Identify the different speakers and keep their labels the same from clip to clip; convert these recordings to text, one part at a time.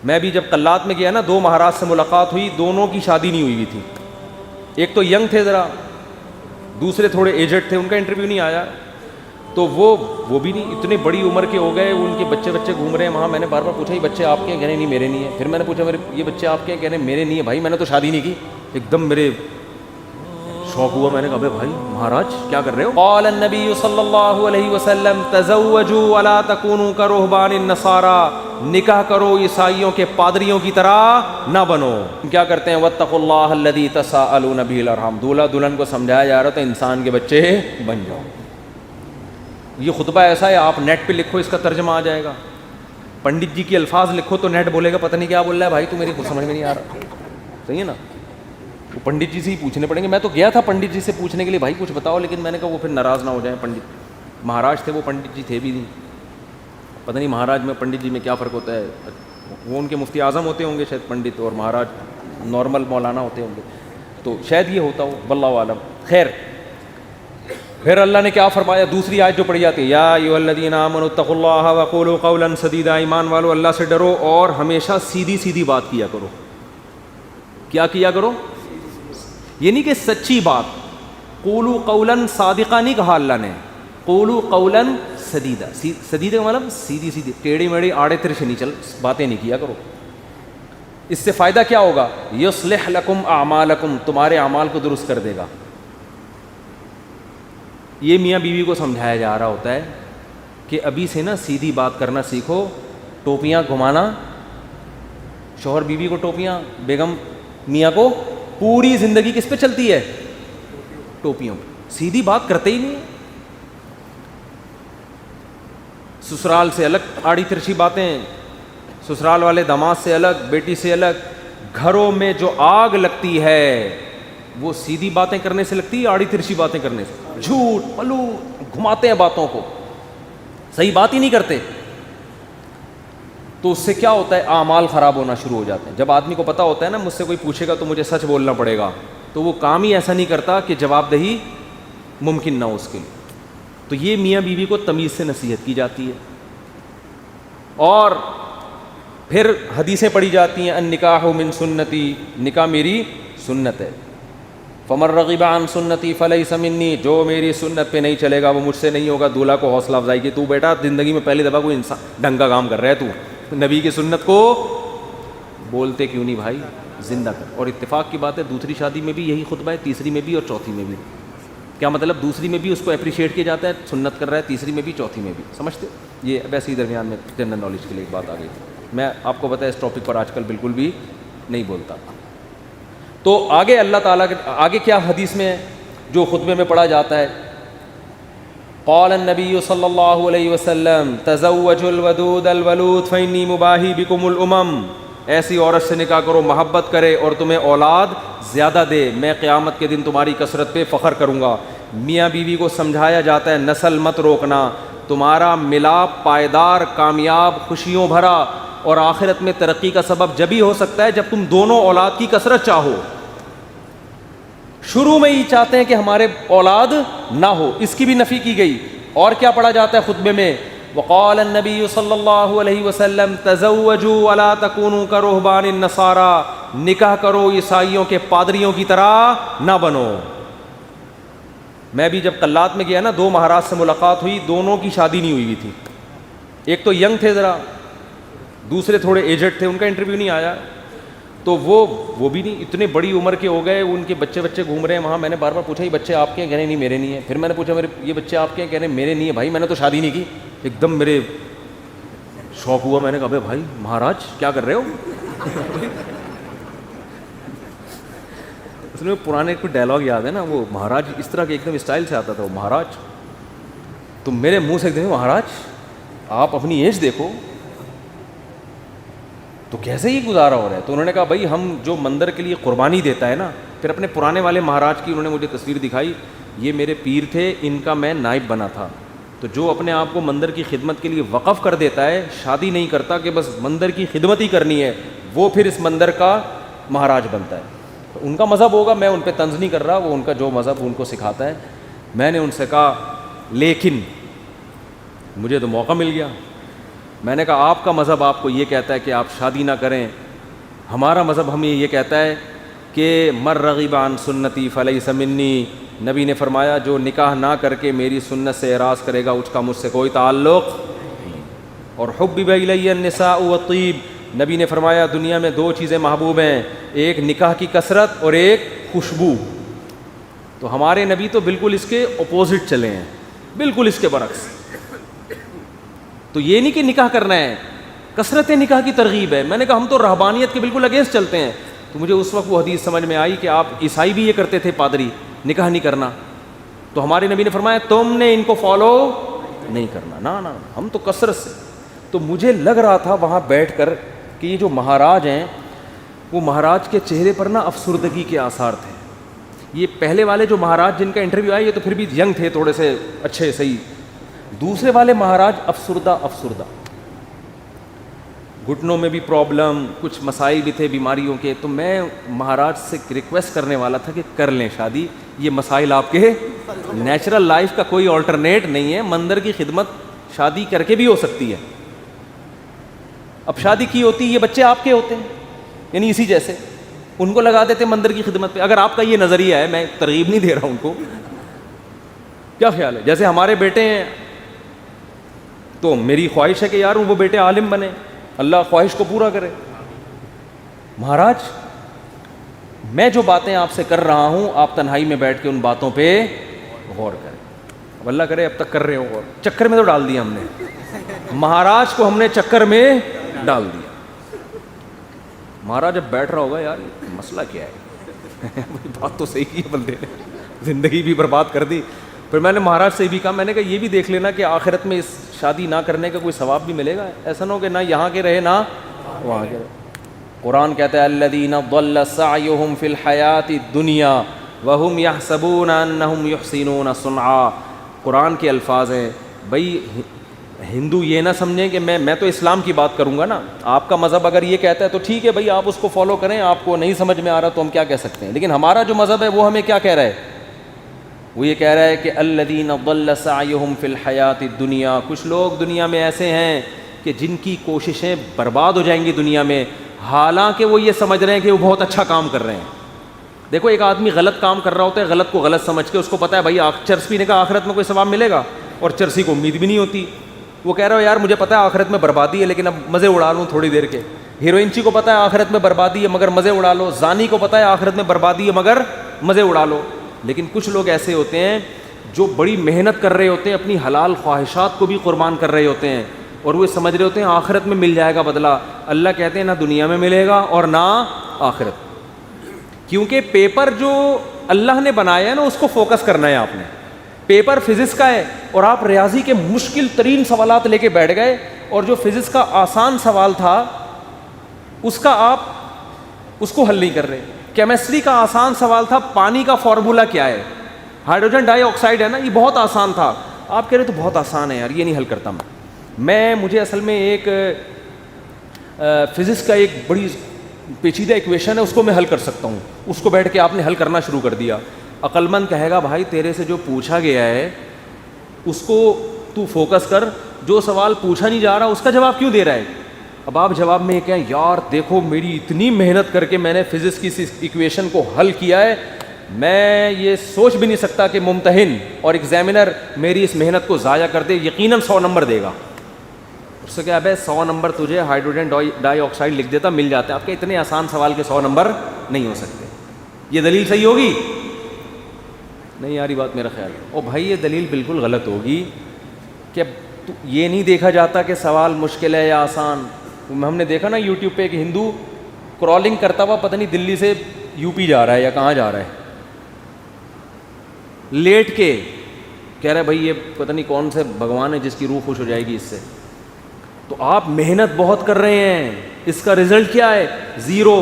Speaker 1: میں بھی جب قلات میں گیا نا، 2 مہاراج سے ملاقات ہوئی، دونوں کی شادی نہیں ہوئی تھی. ایک تو ینگ تھے ذرا، دوسرے تھوڑے ایجڈ تھے، ان کا انٹرویو نہیں آیا. تو وہ بھی نہیں، اتنے بڑی عمر کے ہو گئے، ان کے بچے گھوم رہے ہیں وہاں. میں نے بار بار پوچھا یہ بچے آپ کے ہیں؟ کہنے نہیں میرے نہیں ہیں. پھر میں نے پوچھا یہ بچے آپ کے ہیں؟ کہنے میرے نہیں ہیں. بھائی میں نے تو شادی نہیں کی. ایک دم میرے شوق ہوا. میں نے کہا بھائی مہاراج کیا کر رہے ہو؟ قال النبی صلی اللہ علیہ وسلم تزوجوا ولا تکونوا کرہبان النصارى، نکاح کرو عیسائیوں کے پادریوں کی طرح نہ بنو. کیا کرتے ہیں؟ واتقوا اللہ الذی تساءلون به الارحام. دولہا دلہن کو سمجھایا جا رہا تھا انسان کے بچے بن جاؤ. یہ خطبہ ایسا ہے، آپ نیٹ پہ لکھو اس کا ترجمہ آ جائے گا. پنڈت جی کی الفاظ لکھو تو نیٹ بولے گا پتہ نہیں کیا بول رہا ہے بھائی، تو میری کچھ سمجھ میں نہیں آ رہا. صحیح ہے نا؟ وہ پنڈت جی سے ہی پوچھنے پڑیں گے. میں تو گیا تھا پنڈت جی سے پوچھنے کے لیے بھائی کچھ بتاؤ، لیکن میں نے کہا وہ پھر ناراض نہ ہو جائیں. پنڈت مہاراج تھے وہ، پنڈت جی تھے بھی نہیں. پتہ نہیں مہاراج میں پنڈت جی میں کیا فرق ہوتا ہے. وہ ان کے مفتی اعظم ہوتے ہوں گے شاید پنڈت، اور مہاراج نارمل مولانا ہوتے ہوں گے، تو شاید یہ ہوتا ہو، واللہ عالم. خیر، پھر اللہ نے کیا فرمایا؟ دوسری آیت جو پڑھی جاتی ہے، یا ایھا الذین آمنوا اتقوا اللہ وقولوا قولا سدیدا. ایمان والو اللہ سے ڈرو اور ہمیشہ سیدھی سیدھی بات کیا کرو. کیا کیا کرو؟ یہ نہیں کہ سچی بات. قولوا قولا صادقا نہیں کہا اللہ نے، قولوا قولا سدیدا. سدیدا کا مطلب سیدھی سیدھی، ٹیڑھی میڑھی آڑے ترچھے نہیں چل باتیں نہیں کیا کرو. اس سے فائدہ کیا ہوگا؟ یصلح لکم اعمالکم، تمہارے اعمال کو درست کر دے گا. یہ میاں بیوی کو سمجھایا جا رہا ہوتا ہے کہ ابھی سے نا سیدھی بات کرنا سیکھو. ٹوپیاں گھمانا، شوہر بیوی کو ٹوپیاں، بیگم میاں کو، پوری زندگی کس پہ چلتی ہے؟ ٹوپیوں پہ. سیدھی بات کرتے ہی نہیں. سسرال سے الگ آڑی ترچھی باتیں، سسرال والے داماد سے الگ، بیٹی سے الگ. گھروں میں جو آگ لگتی ہے وہ سیدھی باتیں کرنے سے لگتی ہے، آڑی ترچھی باتیں کرنے سے. جھوٹ پلو گھماتے ہیں باتوں کو، صحیح بات ہی نہیں کرتے. تو اس سے کیا ہوتا ہے؟ اعمال خراب ہونا شروع ہو جاتے ہیں. جب آدمی کو پتہ ہوتا ہے نا مجھ سے کوئی پوچھے گا تو مجھے سچ بولنا پڑے گا، تو وہ کام ہی ایسا نہیں کرتا کہ جواب دہی ممکن نہ ہو اس کے لیے. تو یہ میاں بیوی کو تمیز سے نصیحت کی جاتی ہے. اور پھر حدیثیں پڑھی جاتی ہیں، النکاح من سنتی، نکاح میری سنت ہے. فمن رغب عن سنتی فلیس منی، جو میری سنت پہ نہیں چلے گا وہ مجھ سے نہیں ہوگا. دولہا کو حوصلہ افزائی کی، تو بیٹا زندگی میں پہلی دفعہ کوئی انسان ڈھنگ کا کام کر رہا ہے، تو نبی کی سنت کو بولتے کیوں نہیں بھائی، زندہ کر. اور اتفاق کی بات ہے دوسری شادی میں بھی یہی خطبہ ہے، تیسری میں بھی اور چوتھی میں بھی. کیا مطلب؟ دوسری میں بھی اس کو اپریشیٹ کیا جاتا ہے، سنت کر رہا ہے، تیسری میں بھی چوتھی میں بھی. سمجھتے؟ یہ ویسے ہی درمیان میں جنرل نالج کے لیے ایک بات آ گئی. میں آپ کو پتہ ہے اس ٹاپک پر آج کل بالکل بھی نہیں بولتا. تو آگے اللہ تعالیٰ کے آگے کیا حدیث میں جو خطبے میں پڑھا جاتا ہے؟ قال النبی صلی اللہ علیہ وسلم تزوجوا الودود الولود فإنی مباہی بکم الامم. ایسی عورت سے نکاح کرو محبت کرے اور تمہیں اولاد زیادہ دے، میں قیامت کے دن تمہاری کثرت پہ فخر کروں گا. میاں بیوی کو سمجھایا جاتا ہے نسل مت روکنا، تمہارا ملاپ پائیدار، کامیاب، خوشیوں بھرا اور آخرت میں ترقی کا سبب جبھی ہو سکتا ہے جب تم دونوں اولاد کی کثرت چاہو. شروع میں ہی چاہتے ہیں کہ ہمارے اولاد نہ ہو، اس کی بھی نفی کی گئی. اور کیا پڑھا جاتا ہے خطبے میں؟ وقال النبی صلی اللہ علیہ وسلم تزوجوا ولا تکونوا کرہبان النصارى، نکاح کرو عیسائیوں کے پادریوں کی طرح نہ بنو. میں بھی جب قلات میں گیا نا، 2 مہاراج سے ملاقات ہوئی، دونوں کی شادی نہیں ہوئی تھی. ایک تو ینگ تھے ذرا، دوسرے تھوڑے ایجڈ تھے، ان کا انٹرویو نہیں آیا. تو وہ بھی نہیں، اتنے بڑی عمر کے ہو گئے، ان کے بچے گھوم رہے ہیں وہاں. میں نے بار بار پوچھا یہ بچے آپ کے ہیں؟ کہنے نہیں میرے نہیں ہیں. پھر میں نے پوچھا یہ بچے آپ کے ہیں؟ کہنے میرے نہیں ہیں. بھائی میں نے تو شادی نہیں کی. ایک دم میرے شوق ہوا. میں نے کہا بھائی مہاراج کیا کر رہے ہو؟ اس میں پرانے کوئی ڈائلاگ یاد ہے نا، وہ مہاراج اس طرح کے ایک دم اسٹائل سے آتا تھا، وہ مہاراج. تو میرے منہ سے ایک دم مہاراج آپ اپنی ایج دیکھو تو کیسے ہی گزارا ہو رہا ہے. تو انہوں نے کہا بھائی ہم جو مندر کے لیے قربانی دیتا ہے نا. پھر اپنے پرانے والے مہاراج کی انہوں نے مجھے تصویر دکھائی، یہ میرے پیر تھے، ان کا میں نائب بنا تھا. تو جو اپنے آپ کو مندر کی خدمت کے لیے وقف کر دیتا ہے، شادی نہیں کرتا کہ بس مندر کی خدمت ہی کرنی ہے، وہ پھر اس مندر کا مہاراج بنتا ہے. تو ان کا مذہب ہوگا، میں ان پہ طنز نہیں کر رہا، وہ ان کا جو مذہب ان کو سکھاتا ہے. میں نے ان سے کہا لیکن مجھے تو موقع مل گیا، میں نے کہا آپ کا مذہب آپ کو یہ کہتا ہے کہ آپ شادی نہ کریں, ہمارا مذہب ہمیں یہ کہتا ہے کہ مر رغب عن سنتی فلیس منی. نبی نے فرمایا جو نکاح نہ کر کے میری سنت سے اعراض کرے گا اس کا مجھ سے کوئی تعلق نہیں. اور حبب الی النساء والطیب, نبی نے فرمایا دنیا میں دو چیزیں محبوب ہیں, ایک نکاح کی کثرت اور ایک خوشبو. تو ہمارے نبی تو بالکل اس کے اپوزٹ چلے ہیں, بالکل اس کے برعکس. تو یہ نہیں کہ نکاح کرنا ہے, کثرت نکاح کی ترغیب ہے. میں نے کہا ہم تو رہبانیت کے بالکل اگینسٹ چلتے ہیں. تو مجھے اس وقت وہ حدیث سمجھ میں آئی کہ آپ عیسائی بھی یہ کرتے تھے, پادری, نکاح نہیں کرنا. تو ہمارے نبی نے فرمایا تم نے ان کو فالو نہیں کرنا, نا ہم تو کثرت سے. تو مجھے لگ رہا تھا وہاں بیٹھ کر کہ یہ جو مہاراج ہیں وہ مہاراج کے چہرے پر نا افسردگی کے آثار تھے. یہ پہلے والے جو مہاراج جن کا انٹرویو آیا یہ تو پھر بھی ینگ تھے, تھوڑے سے اچھے صحیح. دوسرے والے مہاراج افسردہ, گھٹنوں میں بھی پرابلم, کچھ مسائل بھی تھے بیماریوں کے. تو میں مہاراج سے ریکویسٹ کرنے والا تھا کہ کر لیں شادی, یہ مسائل آپ کے نیچرل لائف کا کوئی آلٹرنیٹ نہیں ہے. مندر کی خدمت شادی کر کے بھی ہو سکتی ہے. اب شادی کی ہوتی یہ بچے آپ کے ہوتے ہیں, یعنی اسی جیسے ان کو لگا دیتے مندر کی خدمت پہ. اگر آپ کا یہ نظریہ ہے, میں ترغیب نہیں دے رہا ہوں ان کو, کیا خیال ہے؟ جیسے ہمارے بیٹے ہیں تو میری خواہش ہے کہ یار وہ بیٹے عالم بنے, اللہ خواہش کو پورا کرے. مہاراج میں جو باتیں آپ سے کر رہا ہوں آپ تنہائی میں بیٹھ کے ان باتوں پہ غور کریں. اب اللہ کرے اب تک کر رہے ہو غور. چکر میں تو ڈال دیا ہم نے, مہاراج کو ہم نے چکر میں ڈال دیا. مہاراج اب بیٹھ رہا ہوگا یار مسئلہ کیا ہے, بات تو صحیح کی ہے بندے نے, زندگی بھی برباد کر دی. پھر میں نے مہاراج سے بھی کہا, میں نے کہا یہ بھی دیکھ لینا کہ آخرت میں اس شادی نہ کرنے کا کوئی ثواب بھی ملے گا. ایسا نہ ہو کہ نہ یہاں کے رہے نہ وہاں کے رہے. قرآن کہتا ہے الذین ضل سعیہم فی الحیاۃ الدنیا وہم یحسبون انہم یحسنون صنعا. قرآن کے الفاظ ہیں. بھائی ہندو یہ نہ سمجھیں کہ میں تو اسلام کی بات کروں گا نا, آپ کا مذہب اگر یہ کہتا ہے تو ٹھیک ہے بھائی آپ اس کو فالو کریں, آپ کو نہیں سمجھ میں آ رہا تو ہم کیا کہہ سکتے ہیں. لیکن ہمارا جو مذہب ہے وہ ہمیں کیا کہہ رہا ہے, وہ یہ کہہ رہا ہے کہ الذین ضل سعیہم فی الحیاۃ الدنیا. کچھ لوگ دنیا میں ایسے ہیں کہ جن کی کوششیں برباد ہو جائیں گی دنیا میں, حالانکہ وہ یہ سمجھ رہے ہیں کہ وہ بہت اچھا کام کر رہے ہیں. دیکھو ایک آدمی غلط کام کر رہا ہوتا ہے, غلط کو غلط سمجھ کے, اس کو پتہ ہے بھائی چرس پینے کا آخرت میں کوئی ثواب ملے گا, اور چرسی کو امید بھی نہیں ہوتی. وہ کہہ رہا ہو یار مجھے پتہ ہے آخرت میں بربادی ہے لیکن اب مزے اڑا لوں تھوڑی دیر کے. ہیروئنچی کو پتہ ہے آخرت میں بربادی ہے مگر مزے اڑا لو. زانی کو پتہ ہے آخرت میں بربادی ہے مگر مزے اڑا لو. لیکن کچھ لوگ ایسے ہوتے ہیں جو بڑی محنت کر رہے ہوتے ہیں, اپنی حلال خواہشات کو بھی قربان کر رہے ہوتے ہیں, اور وہ سمجھ رہے ہوتے ہیں آخرت میں مل جائے گا بدلہ. اللہ کہتے ہیں نہ دنیا میں ملے گا اور نہ آخرت. کیونکہ پیپر جو اللہ نے بنایا ہے نا اس کو فوکس کرنا ہے آپ نے. پیپر فزکس کا ہے اور آپ ریاضی کے مشکل ترین سوالات لے کے بیٹھ گئے, اور جو فزکس کا آسان سوال تھا اس کا آپ اس کو حل نہیں کر رہے. کیمسٹری کا آسان سوال تھا پانی کا فارمولا کیا ہے, ہائیڈروجن ڈائی آکسائڈ ہے نا, یہ بہت آسان تھا. آپ کہہ رہے تو بہت آسان ہے یار, یہ نہیں حل کرتا مجھے اصل میں ایک فزکس کا ایک بڑی پیچیدہ ایکویشن ہے اس کو میں حل کر سکتا ہوں. اس کو بیٹھ کے آپ نے حل کرنا شروع کر دیا. عقل مند کہے گا بھائی تیرے سے جو پوچھا گیا ہے اس کو تو فوکس کر, جو سوال پوچھا نہیں جا رہا اس کا جواب کیوں دے رہا ہے. اب آپ جواب میں یہ کہیں یار دیکھو میری اتنی محنت کر کے میں نے فزکس کی اس ایکویشن کو حل کیا ہے, میں یہ سوچ بھی نہیں سکتا کہ ممتحن اور ایگزامینر میری اس محنت کو ضائع کر دے, یقیناً 100 نمبر دے گا. اس سے کیا ہے 100 نمبر تجھے ہائیڈروجن ڈائی آکسائڈ لکھ دیتا مل جاتے. آپ کے اتنے آسان سوال کے 100 نمبر نہیں ہو سکتے. یہ دلیل صحیح ہوگی نہیں یاری بات میرا خیال ہے. او بھائی یہ دلیل بالکل غلط ہوگی کہ یہ نہیں دیکھا جاتا کہ سوال مشکل ہے یا آسان. ہم نے دیکھا نا یوٹیوب پہ ایک ہندو کرالنگ کرتا ہوا پتہ نہیں دلی سے یو پی جا رہا ہے یا کہاں جا رہا ہے, لیٹ کے کہہ رہا ہے بھائی یہ پتہ نہیں کون سے بھگوان ہے جس کی روح خوش ہو جائے گی اس سے. تو آپ محنت بہت کر رہے ہیں, اس کا رزلٹ کیا ہے؟ 0.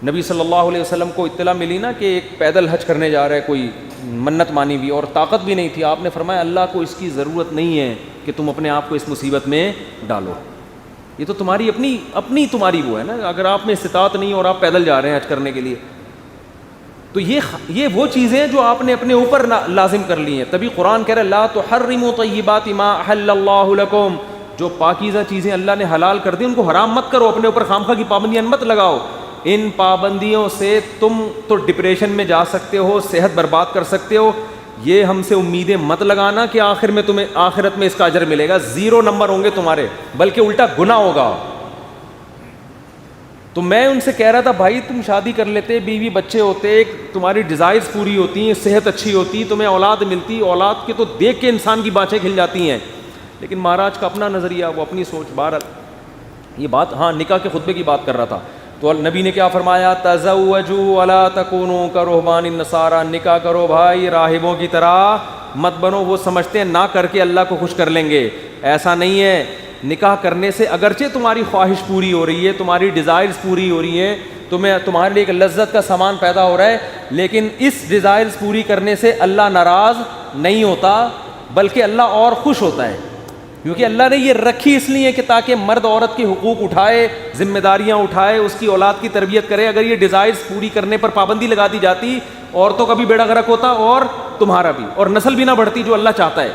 Speaker 1: نبی صلی اللہ علیہ وسلم کو اطلاع ملی نا کہ ایک پیدل حج کرنے جا رہا ہے کوئی, منت مانی بھی اور طاقت بھی نہیں تھی. آپ نے فرمایا اللہ کو اس کی ضرورت نہیں ہے کہ تم اپنے آپ کو اس مصیبت میں ڈالو, یہ تو تمہاری اپنی تمہاری وہ ہے نا. اگر آپ میں استطاعت نہیں اور آپ پیدل جا رہے ہیں حج کرنے کے لیے تو یہ وہ چیزیں جو آپ نے اپنے اوپر لازم کر لی ہیں. تبھی قرآن کہہ رہا ہے لا تحرموا طیبات ما احل اللہ لکم, جو پاکیزہ چیزیں اللہ نے حلال کر دی ان کو حرام مت کرو, اپنے اوپر خامخواہ کی پابندیاں مت لگاؤ. ان پابندیوں سے تم تو ڈپریشن میں جا سکتے ہو, صحت برباد کر سکتے ہو. یہ ہم سے امیدیں مت لگانا کہ آخر میں تمہیں آخرت میں اس کا اجر ملے گا. 0 نمبر ہوں گے تمہارے, بلکہ الٹا گناہ ہوگا. تو میں ان سے کہہ رہا تھا بھائی تم شادی کر لیتے, بیوی بچے ہوتے, ایک تمہاری ڈیزائرز پوری ہوتی ہیں, صحت اچھی ہوتی, تمہیں اولاد ملتی, اولاد کے تو دیکھ کے انسان کی باتیں کھل جاتی ہیں. لیکن مہاراج کا اپنا نظریہ, وہ اپنی سوچ. بہرحال یہ بات, ہاں نکاح کے خطبے کی بات کر رہا تھا. تو نبی نے کیا فرمایا, تزوجوا ولا تکونوا کرہبان النصارى, نکاح کرو بھائی راہبوں کی طرح مت بنو. وہ سمجھتے ہیں نہ کر کے اللہ کو خوش کر لیں گے, ایسا نہیں ہے. نکاح کرنے سے اگرچہ تمہاری خواہش پوری ہو رہی ہے, تمہاری ڈیزائرز پوری ہو رہی ہیں, تمہارے لیے ایک لذت کا سامان پیدا ہو رہا ہے, لیکن اس ڈیزائرز پوری کرنے سے اللہ ناراض نہیں ہوتا, بلکہ اللہ اور خوش ہوتا ہے. کیونکہ اللہ نے یہ رکھی اس لیے کہ تاکہ مرد عورت کے حقوق اٹھائے, ذمہ داریاں اٹھائے, اس کی اولاد کی تربیت کرے. اگر یہ ڈیزائرز پوری کرنے پر پابندی لگا دی جاتی, عورتوں کا بھی بیڑا غرق ہوتا اور تمہارا بھی, اور نسل بھی نہ بڑھتی جو اللہ چاہتا ہے.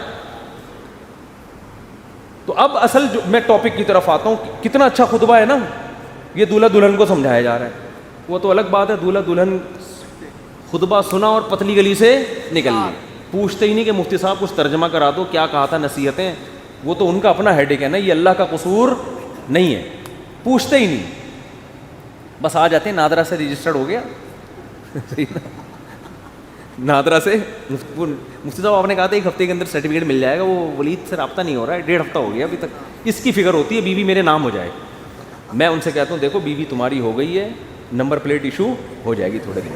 Speaker 1: تو اب اصل جو میں ٹاپک کی طرف آتا ہوں, کتنا اچھا خطبہ ہے نا, یہ دولہا دلہن کو سمجھایا جا رہا ہے. وہ تو الگ بات ہے, دولہا دلہن خطبہ سنا اور پتلی گلی سے نکل لی, پوچھتے ہی نہیں کہ مفتی صاحب کچھ ترجمہ کرا دو, کیا کہا تھا نصیحتیں. وہ تو ان کا اپنا ہیڈک ہے نا, یہ اللہ کا قصور نہیں ہے, پوچھتے ہی نہیں, بس آ جاتے ہیں نادرا سے رجسٹرڈ ہو گیا. نادرا سے مفتی صاحب آپ نے کہا تھا 1 ہفتے کے اندر سرٹیفکیٹ مل جائے گا, وہ ولید سے رابطہ نہیں ہو رہا ہے, 1.5 ہفتہ ہو گیا ابھی تک. اس کی فکر ہوتی ہے بیوی میرے نام ہو جائے. میں ان سے کہتا ہوں دیکھو بیوی تمہاری ہو گئی ہے, نمبر پلیٹ ایشو ہو جائے گی تھوڑے دن.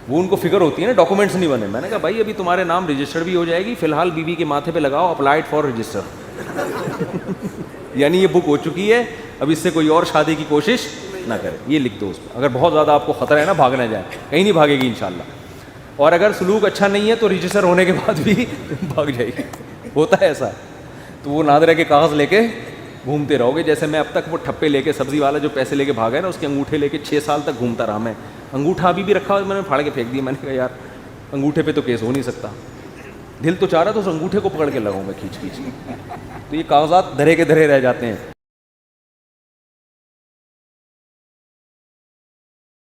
Speaker 1: وہ ان کو فکر ہوتی ہے نا, ڈاکومنٹس نہیں بنے. میں نے کہا بھائی ابھی تمہارے نام رجسٹرڈ بھی ہو جائے گی, فی الحال بیوی کے ماتھے پہ لگاؤ اپلائڈ فار رجسٹر. یعنی یہ بک ہو چکی ہے, اب اس سے کوئی اور شادی کی کوشش نہ کرے, یہ لکھ دو اس پہ. اگر بہت زیادہ آپ کو خطرہ ہے نا, بھاگ نہ جائے, کہیں نہیں بھاگے گی انشاءاللہ. اور اگر سلوک اچھا نہیں ہے تو رجسٹر ہونے کے بعد بھی بھاگ جائے گی, ہوتا ہے ایسا. تو وہ نادرہ کے کاغذ لے کے گھومتے رہو گے. جیسے میں اب تک وہ ٹھپے لے کے, سبزی والا جو پیسے لے کے بھاگا ہے نا, اس کے انگوٹھے لے کے 6 سال تک گھومتا رہا میں. انگوٹھا ابھی بھی رکھا ہوا, میں نے پھاڑ کے پھینک دیا. میں نے کہا یار انگوٹھے پہ تو کیس ہو نہیں سکتا, دل تو چاہ رہا تو اس انگوٹھے کو پکڑ کے لگاؤں میں کھینچ کھینچ کے. تو یہ کاغذات دھرے کے دھرے رہ جاتے ہیں.